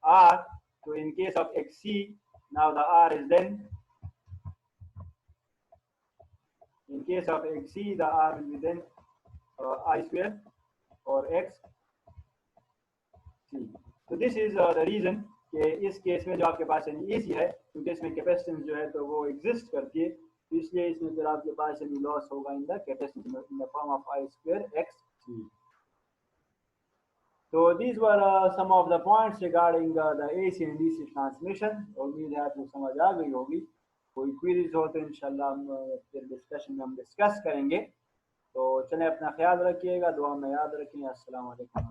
R, so in case of XC now the R is then, in case of XC the R will be then I square or X C. So this is the reason कि इस case में जो आपके पास यानी AC है, क्योंकि इसमें capacitance जो है तो वो एग्जिस्ट करती है, तो इसलिए इसमें फिर आपके पास यानी लॉस होगा in the capacitance in the form of I square X C. So these were some of the points regarding the AC and DC transmission. उम्मीद है आपको समझ आ गई होगी। कोई क्वेरीज हो तो इंशाल्लाह हम फिर डिस्कशन में हम डिस्कस करेंगे। तो चलें अपना ख्याल रखिएगा, दुआ में याद रखें। अस्सलाम वालेकुम।